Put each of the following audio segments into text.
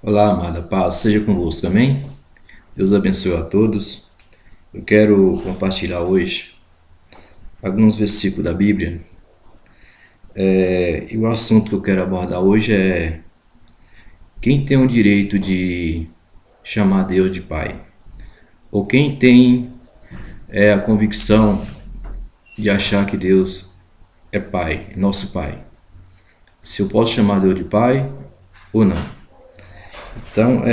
Olá, amada, paz seja convosco, amém? Deus abençoe a todos. Eu quero compartilhar hoje alguns versículos da Bíblia. E o assunto que eu quero abordar hoje é quem tem o direito de chamar Deus de Pai? Ou quem tem a convicção de achar que Deus é Pai, nosso Pai? Se eu posso chamar Deus de Pai ou não? Então,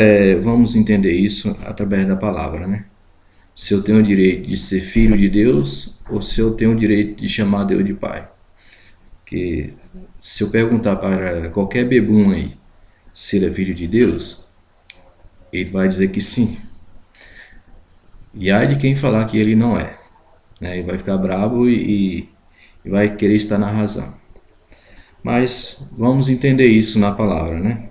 vamos entender isso através da palavra, né? Se eu tenho o direito de ser filho de Deus ou se eu tenho o direito de chamar Deus de Pai. Que se eu perguntar para qualquer bebum aí se ele é filho de Deus, ele vai dizer que sim. E há de quem falar que ele não é, né? Ele vai ficar bravo e vai querer estar na razão. Mas vamos entender isso na palavra, né?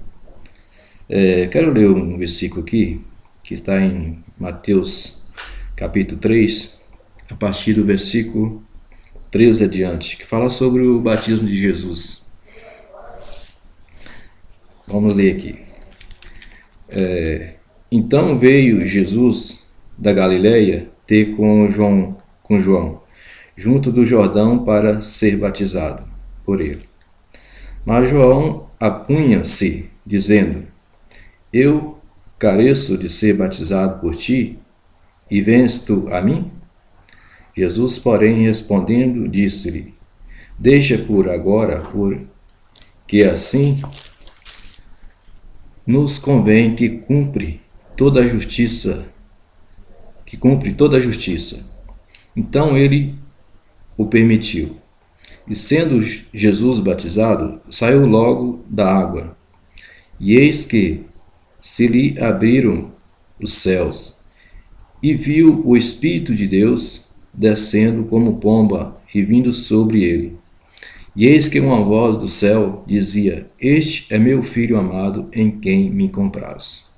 Quero ler um versículo aqui que está em Mateus capítulo 3, a partir do versículo 13 adiante, que fala sobre o batismo de Jesus. Vamos ler aqui. Então veio Jesus da Galileia ter com João, junto do Jordão, para ser batizado por ele. Mas João apunha-se, dizendo: Eu careço de ser batizado por ti, e vens tu a mim? Jesus, porém, respondendo, disse-lhe: Deixa por agora, porque assim nos convém que cumpre toda a justiça. Então ele o permitiu. E sendo Jesus batizado, saiu logo da água. E eis que se lhe abriram os céus, e viu o Espírito de Deus descendo como pomba e vindo sobre ele. E eis que uma voz do céu dizia: Este é meu filho amado, em quem me compraz.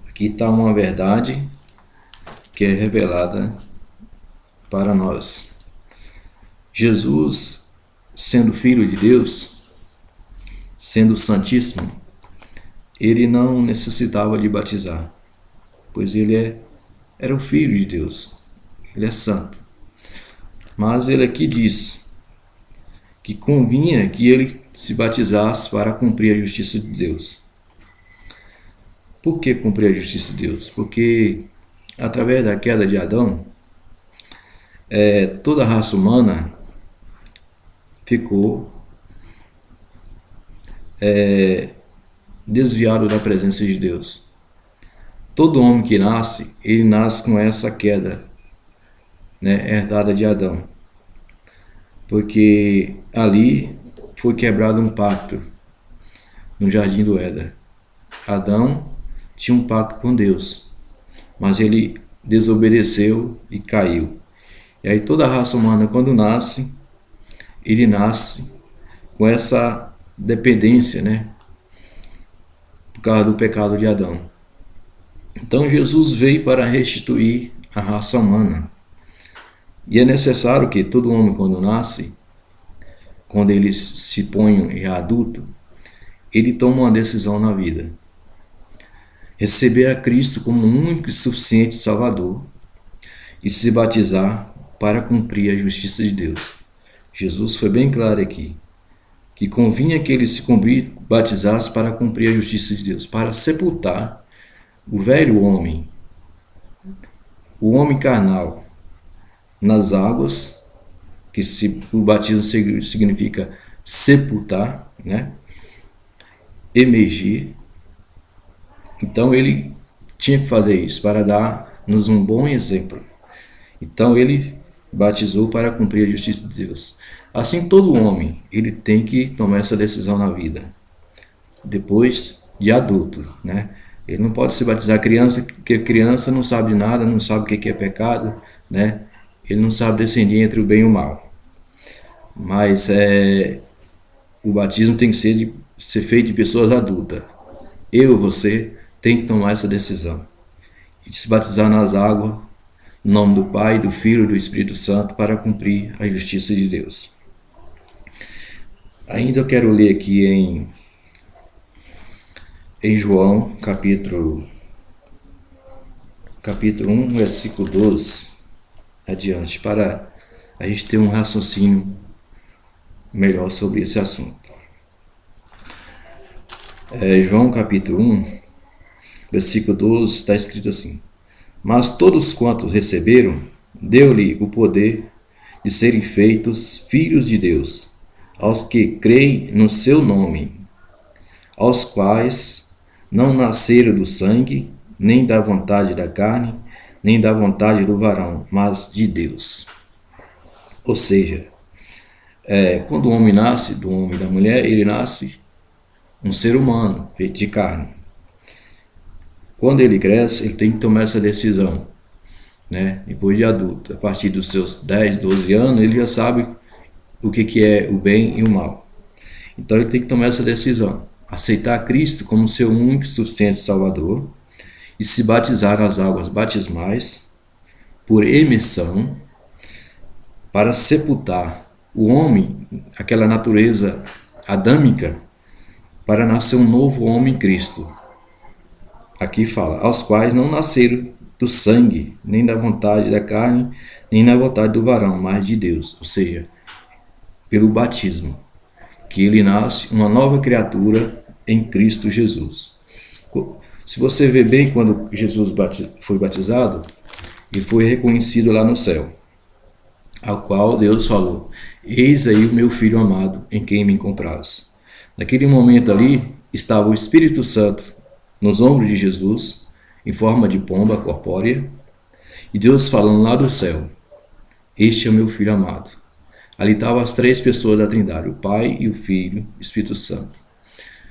Aqui está uma verdade que é revelada para nós. Jesus, sendo filho de Deus, sendo santíssimo, ele não necessitava de batizar, pois ele era o filho de Deus, ele é santo. Mas ele aqui diz que convinha que ele se batizasse para cumprir a justiça de Deus. Por que cumprir a justiça de Deus? Porque através da queda de Adão, toda a raça humana ficou desviado da presença de Deus. Todo homem que nasce, ele nasce com essa queda, né, herdada de Adão. Porque ali foi quebrado um pacto no jardim do Éden. Adão tinha um pacto com Deus, mas ele desobedeceu e caiu. E aí toda a raça humana, quando nasce, ele nasce com essa dependência, né, por causa do pecado de Adão. Então Jesus veio para restituir a raça humana. E é necessário que todo homem, quando nasce, quando ele se põe em adulto, ele toma uma decisão na vida. Receber a Cristo como um único e suficiente Salvador e se batizar para cumprir a justiça de Deus. Jesus foi bem claro aqui, que convinha que ele se batizasse para cumprir a justiça de Deus, para sepultar o velho homem, o homem carnal, nas águas, que o batismo significa sepultar, né? Emergir. Então ele tinha que fazer isso para dar-nos um bom exemplo. Então ele batizou para cumprir a justiça de Deus. Assim todo homem, ele tem que tomar essa decisão na vida, depois de adulto, né? Ele não pode se batizar criança, porque criança não sabe de nada, não sabe o que é pecado, né? Ele não sabe discernir entre o bem e o mal. Mas o batismo tem que ser feito de pessoas adultas. Você tem que tomar essa decisão e se batizar nas águas, no nome do Pai, do Filho e do Espírito Santo, para cumprir a justiça de Deus. Ainda eu quero ler aqui em em João, capítulo 1, versículo 12 adiante, para a gente ter um raciocínio melhor sobre esse assunto. João capítulo 1, versículo 12, está escrito assim: Mas todos quantos receberam, deu-lhe o poder de serem feitos filhos de Deus, aos que creem no seu nome, aos quais não nasceram do sangue, nem da vontade da carne, nem da vontade do varão, mas de Deus. Ou seja, quando o homem nasce do homem e da mulher, ele nasce um ser humano, feito de carne. Quando ele cresce, ele tem que tomar essa decisão, né? Depois de adulto, a partir dos seus 10, 12 anos, ele já sabe o que é o bem e o mal. Então ele tem que tomar essa decisão, aceitar Cristo como seu único e suficiente Salvador e se batizar nas águas batismais por emissão, para sepultar o homem, aquela natureza adâmica, para nascer um novo homem em Cristo. Aqui fala, aos quais não nasceram do sangue, nem da vontade da carne, nem da vontade do varão, mas de Deus. Ou seja, pelo batismo, que ele nasce uma nova criatura em Cristo Jesus. Se você ver bem, quando Jesus foi batizado, ele foi reconhecido lá no céu, ao qual Deus falou: Eis aí o meu filho amado, em quem me compraz. Naquele momento ali, estava o Espírito Santo nos ombros de Jesus, em forma de pomba corpórea, e Deus falando lá do céu: Este é o meu filho amado. Ali estavam as três pessoas da Trindade, o Pai e o Filho e o Espírito Santo.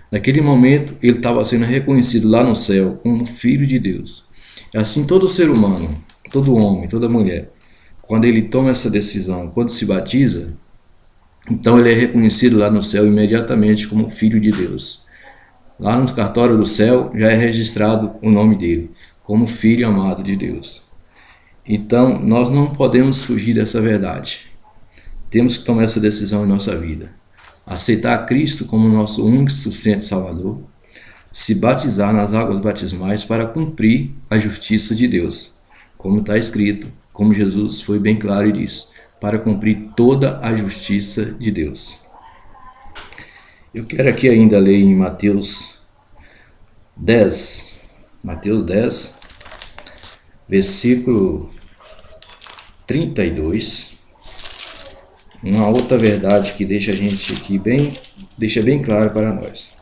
Naquele momento, ele estava sendo reconhecido lá no céu como Filho de Deus. É assim todo ser humano, todo homem, toda mulher, quando ele toma essa decisão, quando se batiza, então ele é reconhecido lá no céu imediatamente como Filho de Deus. Lá no cartório do céu já é registrado o nome dele, como Filho amado de Deus. Então nós não podemos fugir dessa verdade. Temos que tomar essa decisão em nossa vida. Aceitar Cristo como nosso único e suficiente Salvador, se batizar nas águas batismais para cumprir a justiça de Deus, como está escrito, como Jesus foi bem claro e disse, para cumprir toda a justiça de Deus. Eu quero aqui ainda ler em Mateus 10, versículo 32, uma outra verdade que deixa a gente aqui deixa bem claro para nós.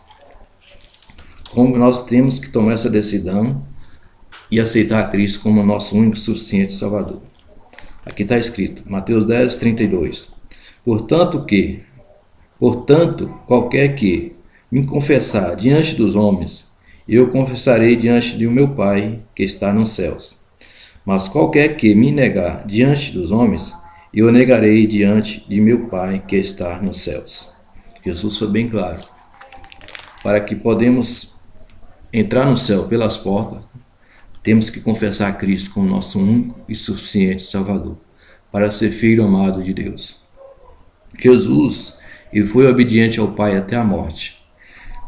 Como nós temos que tomar essa decisão e aceitar Cristo como nosso único e suficiente Salvador. Aqui está escrito, Mateus 10, 32. Portanto, qualquer que me confessar diante dos homens, eu confessarei diante do meu Pai que está nos céus. Mas qualquer que me negar diante dos homens, eu negarei diante de meu Pai que está nos céus. Jesus foi bem claro. Para que podemos entrar no céu pelas portas, temos que confessar a Cristo como nosso único e suficiente Salvador, para ser filho amado de Deus. Jesus, ele foi obediente ao Pai até a morte.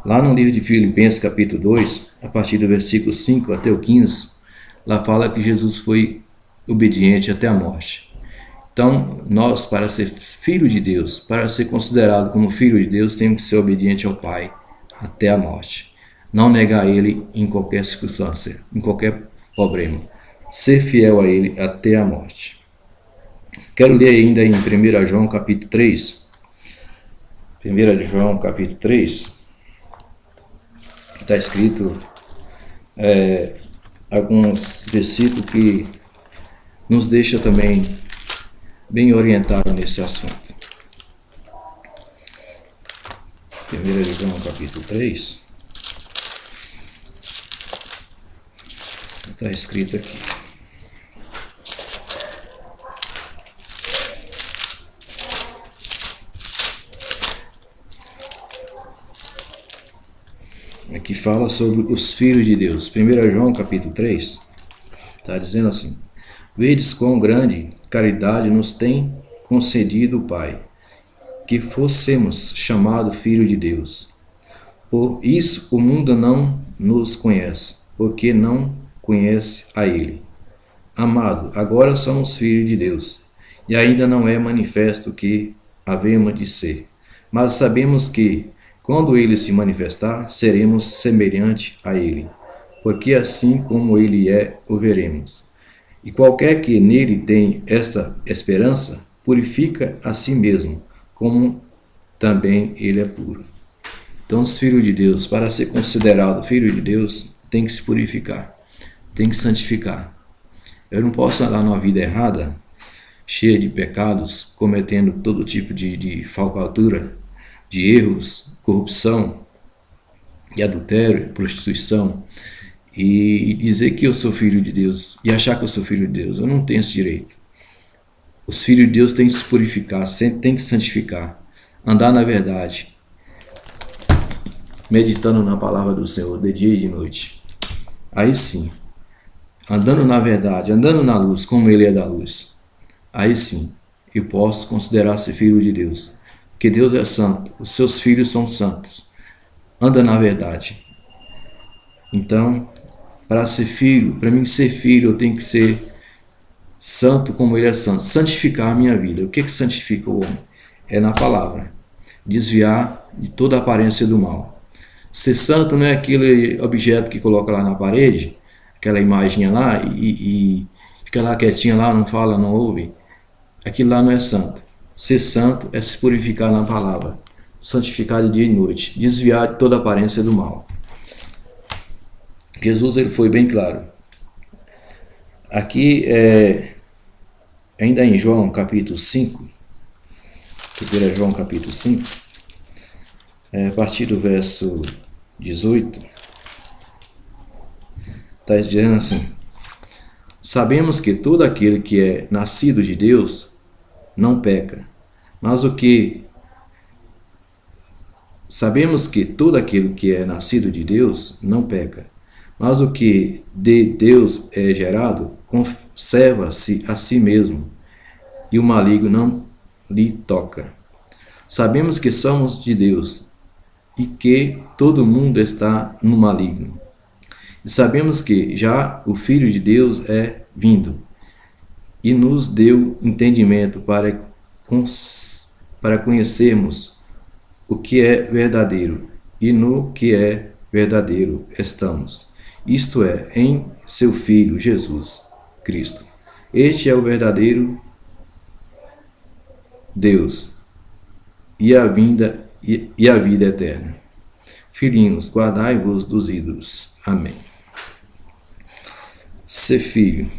Lá no livro de Filipenses, capítulo 2, a partir do versículo 5 até o 15, lá fala que Jesus foi obediente até a morte. Então, nós, para ser filho de Deus, para ser considerado como filho de Deus, temos que ser obediente ao Pai até a morte. Não negar Ele em qualquer circunstância, em qualquer problema. Ser fiel a Ele até a morte. Quero ler ainda em 1 João capítulo 3. 1 João capítulo 3. Está escrito alguns versículos que nos deixa também bem orientado nesse assunto. 1 João capítulo 3. Está escrito aqui. Aqui fala sobre os filhos de Deus. 1 João capítulo 3 está dizendo assim: Vedes quão grande caridade nos tem concedido o Pai, que fossemos chamados filhos de Deus. Por isso o mundo não nos conhece, porque não conhece a Ele. Amado, agora somos filhos de Deus, e ainda não é manifesto o que havemos de ser. Mas sabemos que, quando Ele se manifestar, seremos semelhante a Ele, porque assim como Ele é, o veremos. E qualquer que nele tem esta esperança, purifica a si mesmo, como também ele é puro. Então, os filhos de Deus, para ser considerado filho de Deus, tem que se purificar, tem que santificar. Eu não posso andar numa vida errada, cheia de pecados, cometendo todo tipo de falcatrua, de erros, corrupção, de adultério, prostituição, e dizer que eu sou filho de Deus e achar que eu sou filho de Deus. Eu não tenho esse direito. Os filhos de Deus têm que se purificar, têm que santificar, andar na verdade, meditando na palavra do Senhor de dia e de noite. Aí sim, andando na verdade, andando na luz, como Ele é da luz, aí sim eu posso considerar-se filho de Deus, porque Deus é santo, os seus filhos são santos. Anda na verdade. Então, para ser filho, para mim ser filho, eu tenho que ser santo como Ele é santo, santificar a minha vida. O que santifica o homem? É na palavra, desviar de toda a aparência do mal. Ser santo não é aquele objeto que coloca lá na parede, aquela imagem lá e fica lá quietinha lá, não fala, não ouve. Aquilo lá não é santo. Ser santo é se purificar na palavra, santificar de dia e noite, desviar de toda a aparência do mal. Jesus ele foi bem claro. Aqui, ainda em João capítulo 5, 1 João capítulo 5, a partir do verso 18, está dizendo assim: sabemos que todo aquele que é nascido de Deus não peca, mas sabemos que todo aquele que é nascido de Deus não peca, mas o que de Deus é gerado conserva-se a si mesmo, e o maligno não lhe toca. Sabemos que somos de Deus e que todo mundo está no maligno. E sabemos que já o Filho de Deus é vindo e nos deu entendimento para conhecermos o que é verdadeiro, e no que é verdadeiro estamos. Isto é, em seu Filho Jesus Cristo. Este é o verdadeiro Deus e a vida eterna. Filhinhos, guardai-vos dos ídolos. Amém. Ser filho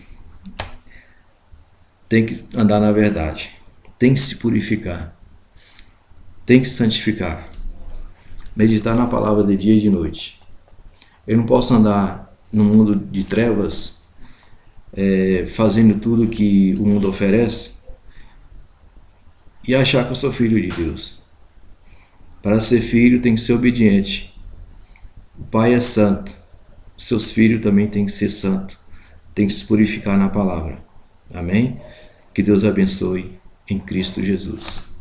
tem que andar na verdade, tem que se purificar, tem que se santificar, meditar na palavra de dia e de noite. Eu não posso andar no mundo de trevas, fazendo tudo que o mundo oferece e achar que eu sou filho de Deus. Para ser filho tem que ser obediente. O Pai é santo, seus filhos também têm que ser santos, têm que se purificar na palavra. Amém? Que Deus abençoe em Cristo Jesus.